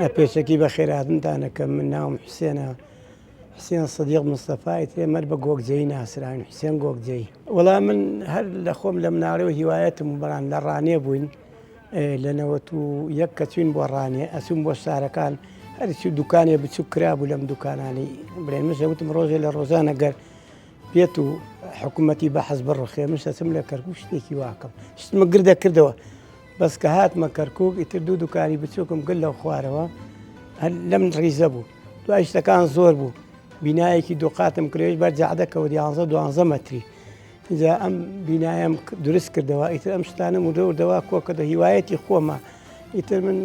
پێشەکی بە خێراتنتانەکەم من ناوم حسێن سەدیق مستەفای تێمەەر بە گۆگجەی ناسراین حسێن گۆگجەی وەڵام من هەر لە خۆم لە مناڵەوە هیوایەتم بەڵام لە ڕانێ بووین لە 91 کە چوین بۆ ڕانێ ئەچوون بۆ شارەکان هەرچی دوکانێ بچوو کرابوو لەم دوکانانی برێنمەش وتم ڕۆژێ لە ڕۆژانە گەر پێت و حکوومەتی بەحەز بڕخێ من دەچم لە کەرکوو شتێکی واکەم شتمە گردە کردەوە بەس کە هاتمە کەرکووک ئیتر دوو دوکانی بچووکم گل لەو خوارەوە لەم ڕیزە بوو دوای شتەکان زۆر بوو بینایەکی دووقاتم کرێش بەرجەعدەکەوە 11-12 مەتری اینجا ئەم بینایم دروست کردەوە ئیتر ئەم شتانە وردەوە کۆکەدە هیوایەتی خۆمە ئیتر من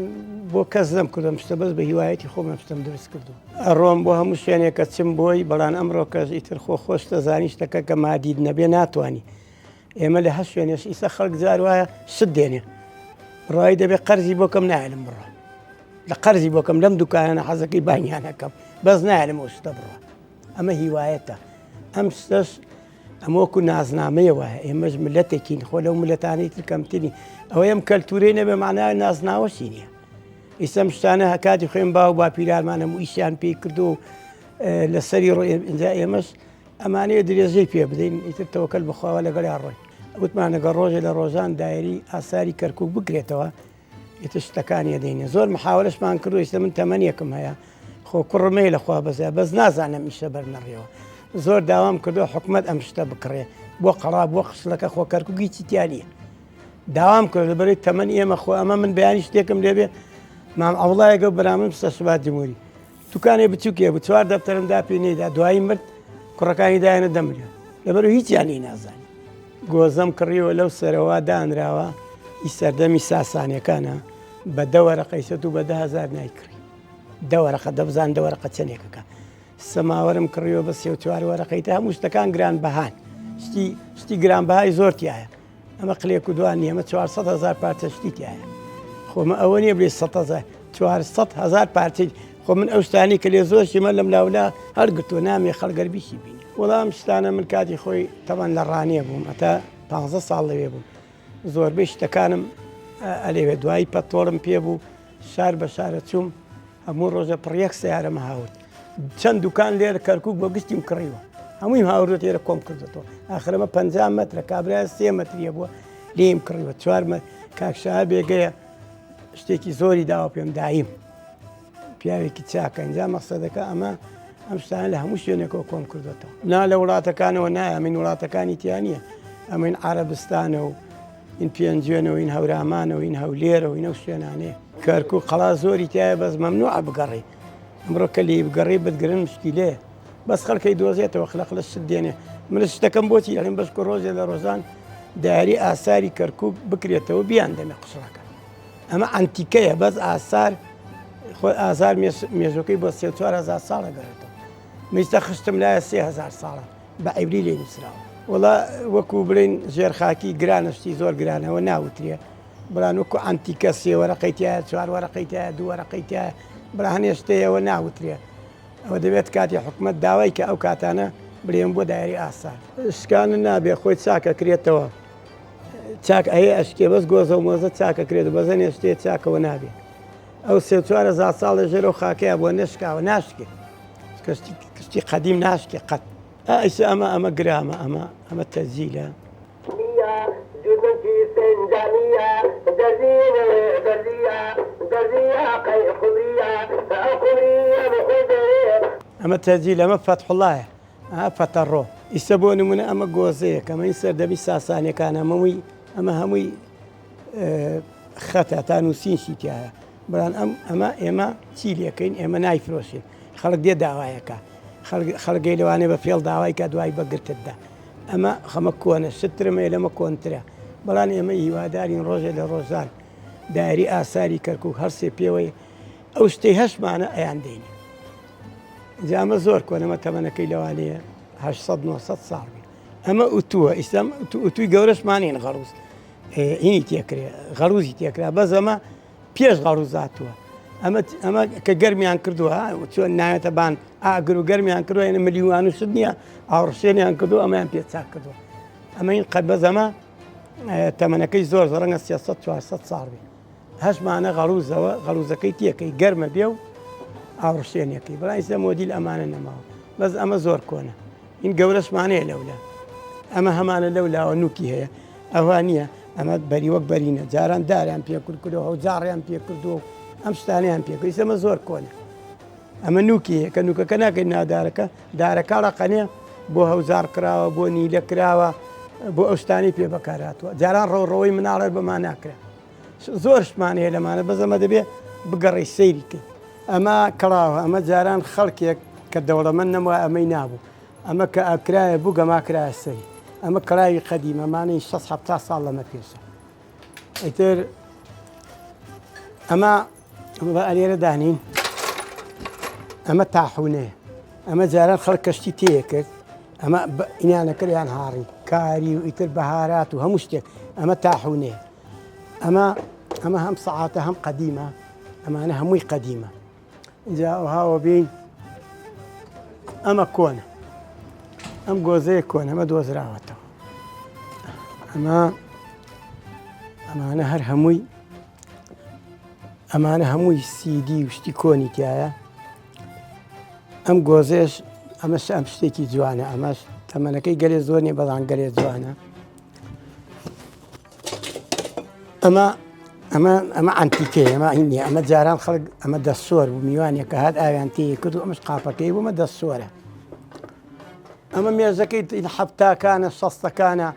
بۆ کەس دەم کردم شتە بەس بە هیوایەتی خۆمە شتم دروست کردو ئەڕۆم بۆ هەموو شوێنێکە چم بۆی بەڵام ئەمڕۆ کەس ئیتر خۆشتە زانی شتەکە کە مادید نەبێ ناتوانانی ئێمە لە هەست شوێنێش ئیسە خەڵک جار وایە شت دێنێ ڕای دەبێت قەرزی بۆکەم نایلم بڕۆ لە قەرزی بۆکەم لەم دوکانە حەزەکەی بانیانەکەم بەس نایلم ئەو شتە بڕۆ ئەمە هیوایەتە ئەم شتەش ئەمەوەکو نازنامەیە وایە ئێمەش ملەتێکین خۆ لەو ملەتانەی تر کەمترین ئەوەی ئەم کەلتورەی نەبێ معنای نازناوەشی نییە ئیسەم شتانە هەکاتی خوێن باو با پیرانمانە و ئیشیان پێی کردو لەسەری ڕۆئینجا ئێمەش ئەمانەیە درێژەی پێ بدەین ئیتر تەوەکەل بخواوە لەگەڵیان ڕۆی وتمان لەگەڵ ڕۆژێ لە ڕۆژان دایری ئاساری کەرکووک بگرێتەوە ئیتر شتەکانی دێنێ زۆر محاولەشمان کردو ئیستا من تەمەنیەکم هەیە خۆ کوڕمەی لەخوا بەزای بەس نازانم ئیشە بەرنەڕێەوە زۆر داوام کردو حکومەت ئەم شتە بکڕێ بۆ قەڵا بۆ قسلەکە خۆ کەرکووکی چیتیانە داوام کرد لەبەرەوەی تەمەن ئێمە خۆ ئەمە من بەیانی شتێکم لێبێ مام ئەوڵایەکە بەرامن سەشبات جمهوری دوکانێ بچووکێ بوو 4 دەفتەرمدا پێ نەیدا دوایی مرد کوڕەکانی دایەنە دەمرێت لەبەرەوە هیچیانی نازانی گۆزەم کڕیەوە لەو سەرەوە دانراوە ئی سەردەمی ساسانیەکانە بە دەوەرەقەی سەد و بە 10,000 نایکڕی دەوەرەقە دەبزان دەوەرەقە چەندێکەکە سەماوەرم کڕیەوە بە 34 وەرەقەیتە هەموو شتەکان گران بەهان شتی گرانبەهای زۆرتیایە ئەمە قلێک و دوان نیە ئەمە 400,000 پارچە شتیتیایە خۆمە ئەوە نییە بێ 400,000 پارچەی خۆ من ئەو شتانی کە لێ زۆرشی مە لەم لاولا هەرگرتووە نامێ خەڵگەربیشی بینی وەڵام شتانە من کاتی خۆی تەوان لە ڕانێ بووم ئەتا 15 ساڵ لەوێ بووم زۆربەی شتەکانم ئەلێوێ دوایی پەتۆڵم پێ بوو شار بە شارە چووم هەموو ڕۆژە پڕیەک سیارەمە هاورد چەند دوکان لێرە کەرکووک بۆ گشتیم کڕیوە هەمووی هاوردۆ تێرە کۆم کردێتەوە ئاخرەمە 50 مەترە کابرای 3 مەتریە بووە لێم کڕیوە 4 کاکشار بێگەیە شتێکی زۆری داوە پێم دایم پیاوێکی چاکە ئەنجا مەقسەدەکە ئەمە ئەم شتانە لە هەموو شوێنێکەوە کۆم کردێتەوە نا لە وڵاتەکانەوە نایە من وڵاتەکانی تیانە ئەمەین عەرەبستانە و این پێنجێنەوە این هەورامانەوە این هەولێرەوە اینە شوێنانەیە کەرکووک قەڵا زۆری تایە بەس مەمنوعە بگەڕێ ئەمڕۆ کە لێ بگەڕێ بتگرن مشکیلەیە بەس خەڵکەی دۆزێتەوە خلق لە شت دێنێ من شتەکەم بۆچی ئەڵێم بەشکە ڕۆژێ لە ڕۆژان دایری ئاساری کەرکووک بکرێتەوە بیان دەمێ قوشڕەکە ئەمە ئەنتیکەیە بەس ئاسار ئازار مێژۆکەی بۆ 4,000 ساڵە گەڕێتەوە میستە خشتم لایە 3,000 ساڵە بە عیبری لێ نووسراوە وەڵا وەکو بڵین ژێرخاکی گرانشتی زۆر گرانەوە ناوترێ بەڵام وەکو ئەنتیکە 3 وەرەقەیتایە 4 وەرەقەیتایە 2 وەرەقەیتایە بەڵام هەنێشتەیەوە ناوترێ ئەوە دەبێت کاتی حکومەت داوای کە ئەو کاتانە بڵێن بۆ دایری ئاسار شکانە نابێ خۆی چاکە کرێتەوە چاک ئەیە ئەشکێ بەس گۆزە و مۆزە چاکە کرێت بەزە نێشتێ چاکەوە نابێ ئەو 3-4 ساڵ لە ژێرە و خاکەیە بۆ نشکاوە ناشکێ کشتی قەدیم ناشکێ قەت ئەیسە ئەمە گرامە ئەمە تەزیلە ئەمە تەزیل ئەمە فەتحوڵایە فەتەڕۆ ئیسە بۆ نمونە ئەمە گۆزەیە کەمە این سەردەمی ساسانیەکان ئەمە هەمووی خەتە تا نووسینشی تایە بەڵام ئەمە ئێمە چی لەکەین ئێمە نایفرۆشین خەڵک دێ داوایەکە خەڵگەی لەوانێ بە فێڵ داوای کە دوای بەگرتتدا ئەمە خەمە کۆنە شترمە لەمە کۆنترە بەڵام ئێمە هیوادارین ڕۆژێ لە ڕۆژان دایری ئاساری کەرکووک هەرسێ پێوەی ئەو شتەی هەشمانە ئەیان دێنێ جامە زۆر کۆنەمە تەمەنەکەی لەوانەیە 800-900 ساڵ ئەمە ئوتووە ئیسلام ئوتووی گەورەشمانین غەڕوز هینی تێکرێ غەڕوزی تێکرا بەس ئەمە پێش غەڕوزاتووە ئەمە کە گەرمیان کردووە چۆن ناوێتە بان ئاگر و گەرمیان کردووە ئێنە ملیوان و شت نییە ئاوڕشێنیان کردو ئەمەیان پێ چاک کردووە ئەمە این قەت بەزەمە تەمەنەکەی زۆر ڕەنگە 300-400 ساڵ بێ هەشمانە غەڵوزەوە غەڵوزەکەی تێکەی گەرمە بێ و ئاوڕشێنەکەی بەڵام ئێستا مۆدیل ئەمانە نەماوە بەس ئەمە زۆر کۆنە این گەورەشمانەیە لەولا ئەمە هەمانە لەولاوە نوکی هەیە ئەوە نییە ئەمە بەری وەک بەرینە جاران داریان پێکردەوە و جاڕیان پێکردو ئەم شتانیان پێکرد ئەمە زۆر کۆنە ئەمە نوکی هەیە کە نوکەکە ناکەین ناودارەکە دارەکە ڕقەنێ بۆ هەوزار کراوە بۆ نیلە کراوە بۆ ئەو شتانی پێ بەکاراتوە جاران ڕەوڕەوەی مناڵێ بەمان ناکرێت زۆر شتمان هەیە لەمانە بەزەمە دەبێ بگەڕی سەیری کرد ئەمە کەڵاوە ئەمە جاران خەڵکێک کە دەوڵەمەند نەموە ئەمەی نابوو ئەمە کە ئاکرایە بوو گەماکرایە سەری ئەمە کەراوی قەدیمەمانەی 6 ساڵ لەمە پێشە ئەیتر ئەمە بە ئەلێرە دانین ئەمە تاحونەیە ئەمە جاران خەڵک کەشتی تێ کرد ئەمە ئینانەکەیان هاڕی کاری و ئیتر بەهارات و هەموو شتێک ئەمە تاحونەیە ئەمە هەم سەعاتە هەم قەدیمە ئەمانە هەمووی قەدیمە اینجا ئەوهاوە بین ئەمە کۆنە ئەم گۆزەیە کۆن ئەمە دۆزراوەتەوە ئەمانە هەر هەمووی سیدی و شتی کۆنی تایە ئەم گۆزێش ئەمەش ئەم شتێکی جوانە ئەمەش تەمەنەکەی گەلێ زۆر نیە بەڵام گەلێ جوانە ئەمە ئەنتیکەیە ئەمە هینیە ئەمە جاران خەڵک ئەمە دەستسۆر بوو میوانێکە هات ئاویان تێ کرد و ئەمەش قاپەکەی بوومە دەستسۆرە ئەمە مێژەکەی حەفتاکانە شەستەکانە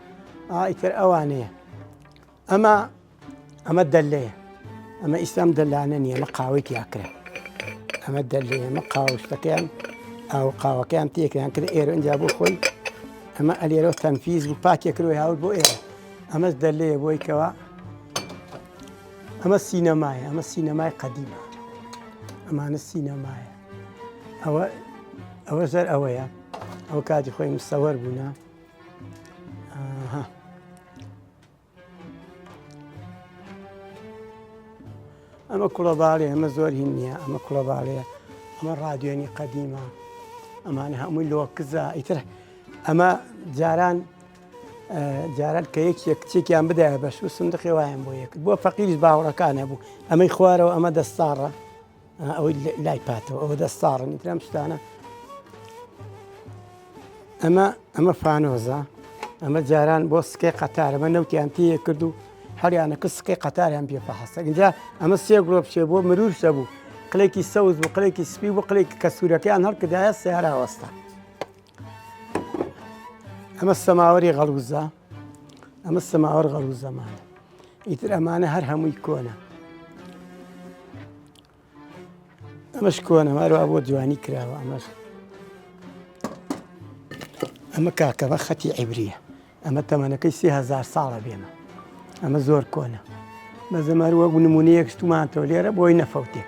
ئیتر ئەوانەیە ئەمە دەلەیە ئەمە ئیسلام دەلانە نییە ئەمە قاوەیەکی ئاکرا ئەمە دەلەیە ئەمە قاوشتەکەیان ئاو قاوەکەیان تێکیان کرد ئێرە ئەنجا بۆ خۆی ئەمە ئەلێرە تەنفیز بوو پاکێکرۆی هاور بۆ ئێرە ئەمەش دەلەیە بۆی کەوە ئەمە سینەمایە ئەمە سینەمای قەدیمە ئەمانە سینەمایە ئەوە زەر ئەوەیە ئەو کاتی خۆی مستەوەەر بوونە ئەمە کوڵەباڵێ ئەمە زۆر هین نییە ئەمە کوڵەباڵەیە ئەمە ڕادیۆنی قەدیمە ئەمانە هەمووی لۆکزە ئیتر ئەمە جاران کە یەکێک کچێکیان بدایە بەش و سندقی وایان بۆ یەکرد بۆ فەقیریش باوەڕەکانە بوو ئەمەی خوارەوە ئەمە دەستاڕە ئەوەی لای پاتەوە ئەوە دەستاڕن ئیترام شتانە ئەمە فانۆزە ئەمە جاران بۆ سکەی قەتار ئەمە نەوتیان تێ کرد و هەریانەکە سکەی قەتاریان پێپەحەسە اینجا ئەمە سێ گرۆپ شێ بۆ مرورشە بوو قلێکی سەوز بوو قلێکی سپی بوو قلێکی کەسوورەکەیان هەڵکردایە سیارە وەستا ئەمە سەماوەری غەڵوزە ئەمە سەماوەڕ غەڵوزەمانە ئیتر ئەمانە هەر هەمووی کۆنە ئەمەش کۆنە هەروە بۆ جوانی کراوە ئەمە کاکەمە خەتی عیبریە ئەمە تەمەنەکەی 3000 ساڵە بێمە ئەمە زۆر کۆنە بەزەمەر وەک نمونەیەک شتومانتەوە لێرە بۆی نەفەوتێ